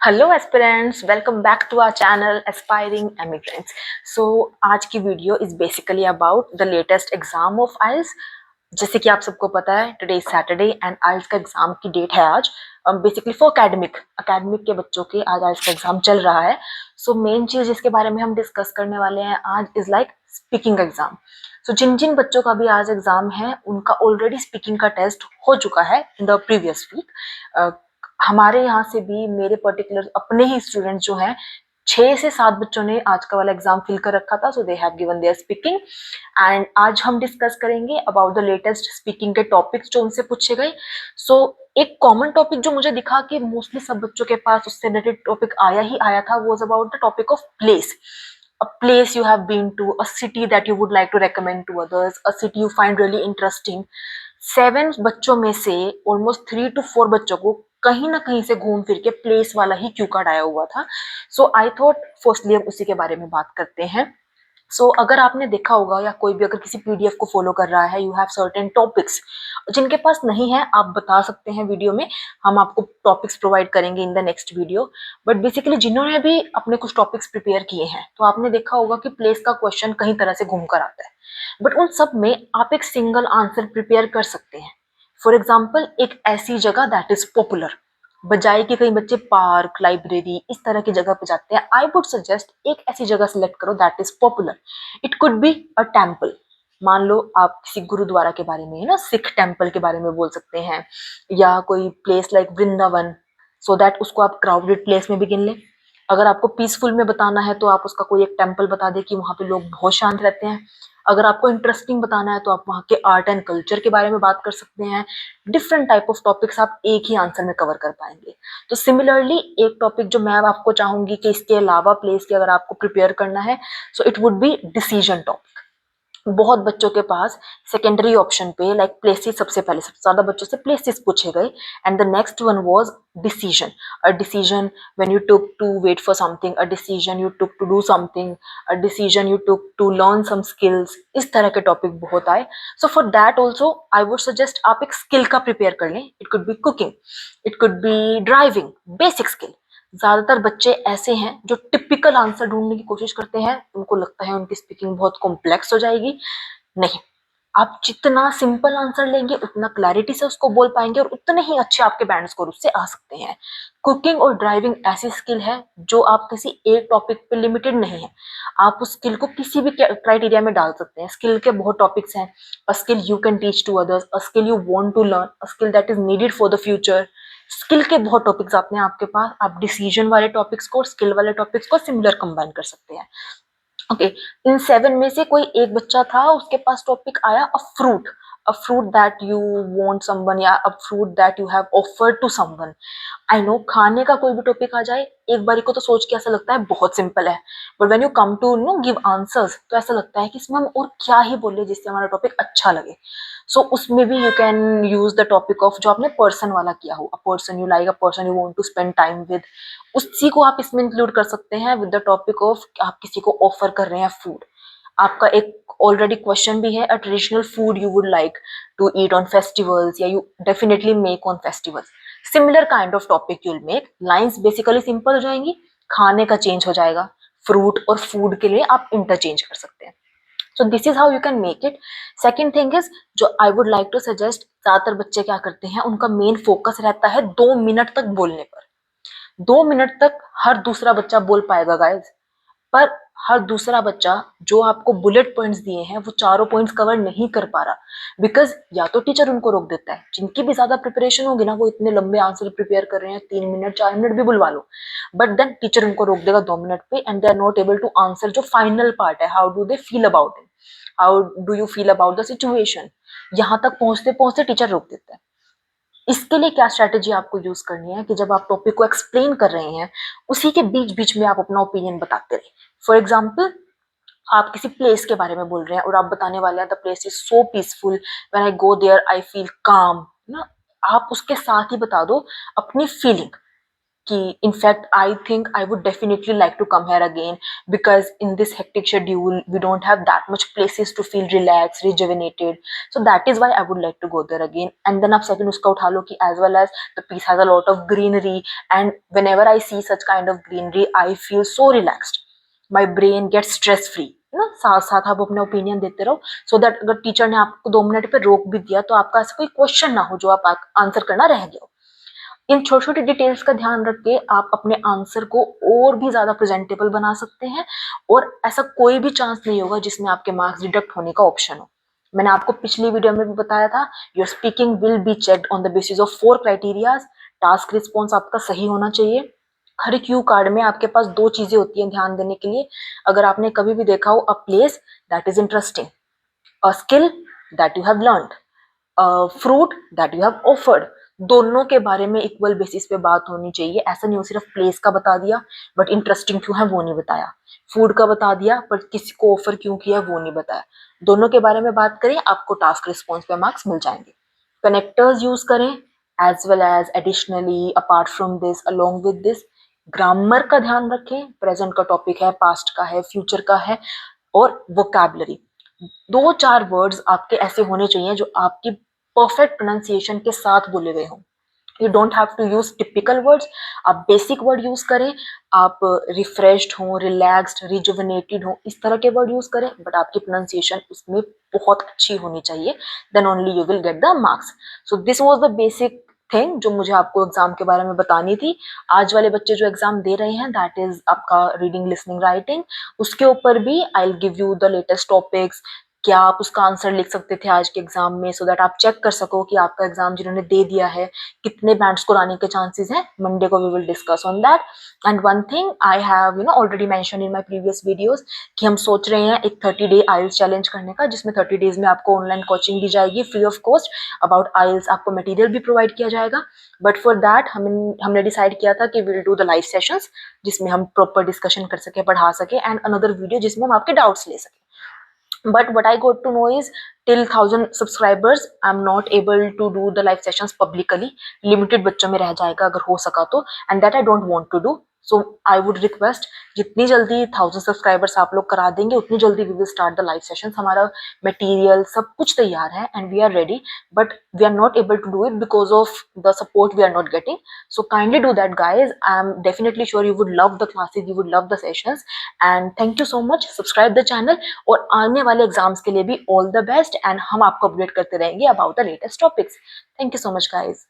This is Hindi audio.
Hello aspirants, welcome back to our channel aspiring emigrants. So आज की video is basically about the latest exam of IELTS. जैसे कि आप सबको पता है, today is Saturday and IELTS का एग्जाम की डेट है आज। बेसिकली फॉर एकेडमिक के बच्चों के आज आइल्स का एग्जाम चल रहा है। सो मेन चीज जिसके बारे में हम डिस्कस करने वाले हैं आज इज लाइक स्पीकिंग एग्जाम। सो जिन जिन बच्चों का भी आज एग्जाम है उनका ऑलरेडी स्पीकिंग का टेस्ट हो चुका है इन द प्रीवियस वीक। हमारे यहाँ से भी मेरे पर्टिकुलर अपने ही स्टूडेंट जो हैं 6 से 7 बच्चों ने आज का वाला एग्जाम फिल कर रखा था। So they have given their speaking and आज हम डिस्कस करेंगे अबाउट द लेटेस्ट स्पीकिंग के टॉपिक्स जो उनसे पूछे गए। सो एक कॉमन टॉपिक जो मुझे दिखा कि मोस्टली सब बच्चों के पास उससे रिलेटेड टॉपिक आया ही आया था was about the topic of place. A place you have been to, a city that you would like to recommend to others, a city you find really interesting। 7 बच्चों में से ऑलमोस्ट 3 to 4 बच्चों को कहीं ना कहीं से घूम फिर के प्लेस वाला ही क्यू कार्ड आया हुआ था। सो आई थॉट फर्स्टली हम उसी के बारे में बात करते हैं। अगर आपने देखा होगा या कोई भी अगर किसी पीडीएफ को फॉलो कर रहा है, यू हैव सर्टेन टॉपिक्स जिनके पास नहीं है, आप बता सकते हैं वीडियो में, हम आपको टॉपिक्स प्रोवाइड करेंगे in the next video. But basically जिन्होंने भी अपने कुछ टॉपिक्स प्रिपेयर किए हैं तो आपने देखा होगा कि प्लेस का क्वेश्चन कई तरह से घूम कर आता है, बट उन सब में आप एक सिंगल आंसर प्रिपेयर कर सकते हैं। फॉर एग्जाम्पल, एक ऐसी जगह दैट इज पॉपुलर, बजाय कि कई बच्चे पार्क, लाइब्रेरी इस तरह की जगह पे जाते हैं, आई वुड सजेस्ट एक ऐसी जगह सिलेक्ट करो that is popular. It could be a temple. मान लो आप किसी गुरुद्वारा के बारे में, है ना, सिख टेम्पल के बारे में बोल सकते हैं, या कोई place like Vrindavan, so that उसको आप क्राउडेड प्लेस में भी गिन लें। अगर आपको पीसफुल में बताना है तो आप उसका कोई एक टेम्पल बता दें कि वहां पे लोग बहुत शांत रहते हैं। अगर आपको इंटरेस्टिंग बताना है तो आप वहाँ के आर्ट एंड कल्चर के बारे में बात कर सकते हैं। डिफरेंट टाइप ऑफ टॉपिक्स आप एक ही आंसर में कवर कर पाएंगे। तो सिमिलरली एक टॉपिक जो मैं आपको चाहूंगी कि इसके अलावा प्लेस की अगर आपको प्रिपेयर करना है, so it would be decision topic. बहुत बच्चों के पास सेकेंडरी ऑप्शन पे लाइक प्लेसेस, सबसे पहले सबसे ज्यादा बच्चों से प्लेसेस पूछे गए and the next one was decision. A decision when you took to wait for something, a decision you took to do something, a decision you took to learn some skills, इस तरह के टॉपिक बहुत आए। So for that also I would suggest आप एक स्किल का प्रिपेयर कर लें। It could be cooking, it could be driving, basic skill. ज्यादातर बच्चे ऐसे हैं जो टिपिकल आंसर ढूंढने की कोशिश करते हैं, उनको लगता है उनकी स्पीकिंग बहुत कॉम्प्लेक्स हो जाएगी। नहीं, आप जितना सिंपल आंसर लेंगे उतना क्लैरिटी से उसको बोल पाएंगे और उतने ही अच्छे आपके बैंड स्कोर उससे आ सकते हैं। कुकिंग और ड्राइविंग ऐसी स्किल है जो आप किसी एक टॉपिक पे लिमिटेड नहीं है, आप उस स्किल को किसी भी क्राइटेरिया में डाल सकते हैं। स्किल के बहुत टॉपिक्स हैं। A skill you can teach to others, a skill you want to learn, a skill that is needed for the future. Skill के बहुत टॉपिक्स आते हैं आपके पास, आप डिसीजन वाले टॉपिक्स को और स्किल वाले टॉपिक्स को सिमिलर कंबाइन कर सकते हैं। ओके, इन 7 में से कोई एक बच्चा था, उसके पास टॉपिक आया a fruit that you want someone, या a fruit that you have offered to someone. I know खाने का कोई भी टॉपिक आ जाए एक बारी को तो सोच के ऐसा लगता है बहुत सिंपल है, but when you come to know give answers तो ऐसा लगता है कि इसमें हम और क्या ही बोले जिससे हमारा टॉपिक अच्छा लगे। उसमें भी you can use the topic of जो आपने पर्सन वाला किया हो, a person you like, a person you want to spend time with, उसी को आप इसमें इंक्लूड कर सकते हैं विद द टॉपिक ऑफ आप किसी को ऑफर कर रहे हैं फूड। आपका एक ऑलरेडी क्वेश्चन भी है, a traditional food you would like to eat on festivals, या you definitely make on festivals. Similar kind of topic you'll make. Lines basically simple हो जाएंगी, खाने का चेंज हो जाएगा, फ्रूट और फूड के लिए आप इंटरचेंज कर सकते हैं। So this is how you can make it. Second thing is, जो I would like to suggest, ज्यादातर बच्चे क्या करते हैं, उनका मेन फोकस रहता है 2 मिनट तक बोलने पर। 2 मिनट तक हर दूसरा बच्चा बोल पाएगा गाइज, पर हर दूसरा बच्चा जो आपको बुलेट पॉइंट्स दिए हैं वो चारों पॉइंट्स कवर नहीं कर पा रहा, बिकॉज या तो टीचर उनको रोक देता है, जिनकी भी ज्यादा प्रिपरेशन होगी ना वो इतने लंबे आंसर प्रिपेयर कर रहे हैं, 3 मिनट 4 मिनट भी बुलवा लो, बट देन टीचर उनको रोक देगा 2 मिनट पे and they are not able to answer जो फाइनल पार्ट है, how do they feel about it, how do you feel about the situation. यहाँ तक पहुंचते पहुंचते टीचर रोक देता है। इसके लिए क्या स्ट्रैटेजी आपको यूज करनी है कि जब आप टॉपिक को एक्सप्लेन कर रहे हैं उसी के बीच बीच में आप अपना ओपिनियन बताते रहे। फॉर एग्जाम्पल, आप किसी प्लेस के बारे में बोल रहे हैं और आप बताने वाले हैं the place is so peaceful, when I go there I feel calm ना, आप उसके साथ ही बता दो अपनी फीलिंग। कि in fact I think I would definitely like to come here again because in this hectic schedule we don't have that much places to feel relaxed, rejuvenated. So that is why I would like to go there again. And then आप second उसका उठा लो कि as well as the place has a lot of greenery, and whenever I see such kind of greenery I feel so relaxed, my brain gets stress free. ना साथ साथ आप अपने ओपिनियन देते रहो सो दैट अगर टीचर ने आपको 2 मिनट पे रोक भी दिया तो आपका ऐसा कोई क्वेश्चन ना हो जो आप आंसर करना रह गया हो। इन छोटी छोटी डिटेल्स का ध्यान रख के आप अपने आंसर को और भी ज्यादा प्रेजेंटेबल बना सकते हैं, और ऐसा कोई भी चांस नहीं होगा जिसमें आपके मार्क्स डिडक्ट होने का ऑप्शन हो। मैंने आपको पिछली वीडियो में भी बताया था, your speaking will be checked on the basis of 4 criterias. Task response आपका सही होना चाहिए। हर क्यू कार्ड में आपके पास 2 चीजें होती हैं ध्यान देने के लिए। अगर आपने कभी भी देखा हो, a place that is interesting, a skill that you have learned, fruit that you have offered, दोनों के बारे में इक्वल बेसिस पे बात होनी चाहिए। ऐसा नहीं हो सिर्फ प्लेस का बता दिया बट इंटरेस्टिंग क्यों है वो नहीं बताया, फूड का बता दिया पर किसी को ऑफर क्यों किया वो नहीं बताया। दोनों के बारे में बात करें, आपको टास्क रिस्पॉन्स पे मार्क्स मिल जाएंगे। कनेक्टर्स यूज करें as well as additionally apart from this along with this. Grammar का ध्यान रखें, प्रेजेंट का टॉपिक है, पास्ट का है, फ्यूचर का है, और वोकैबुलरी। 2-4 वर्ड्स आपके ऐसे होने चाहिए जो आपकी परफेक्ट प्रोनाउंसिएशन के साथ बोले गए हों। You don't have to use typical words, आप बेसिक वर्ड यूज करें। आप रिफ्रेश्ड हो, रिलैक्स्ड, रिजुविनेटेड हो, इस तरह के वर्ड यूज करें, बट आपकी प्रोनाउंसिएशन उसमें बहुत अच्छी होनी चाहिए, then only you will get the marks. So this was the basic thing जो मुझे आपको एग्जाम के बारे में बतानी थी। आज वाले बच्चे जो एग्जाम दे रहे हैं दैट इज आपका रीडिंग, लिसनिंग, राइटिंग, उसके ऊपर भी I will give you the latest topics. क्या आप उसका आंसर लिख सकते थे आज के एग्जाम में, सो दैट आप चेक कर सको कि आपका एग्जाम जिन्होंने दे दिया है कितने बैंड स्कोर आने के चांसेस हैं। मंडे को we will discuss on that. And one thing I have already mention in my previous videos कि हम सोच रहे हैं एक 30 डे आइल्स चैलेंज करने का, जिसमें 30 डेज में आपको ऑनलाइन कोचिंग दी जाएगी फ्री ऑफ कॉस्ट अबाउट आइल्स। आपको मटेरियल भी प्रोवाइड किया जाएगा, बट फॉर दैट हमने डिसाइड किया था कि will do the live sessions जिसमें हम प्रॉपर डिस्कशन कर सके, पढ़ा सके, एंड अनदर वीडियो जिसमें हम आपके डाउट्स ले सके। But what I got to know is till 1,000 subscribers I'm not able to do the live sessions publicly. Limited बच्चों में रह जाएगा अगर हो सका तो, and that I don't want to do. So I would request जितनी जल्दी 1,000 subscribers आप लोग करा देंगे उतनी जल्दी we will start the live sessions. हमारा मटेरियल सब कुछ तैयार है and we are ready, but we are not able to do it because of the support we are not getting. So kindly do that guys. I am definitely sure you would love the classes, you would love the sessions, and thank you so much. Subscribe the channel, और आने वाले एग्जाम्स के लिए भी ऑल द बेस्ट, एंड हम आपको अपडेट करते रहेंगे about the latest topics. Thank you so much guys.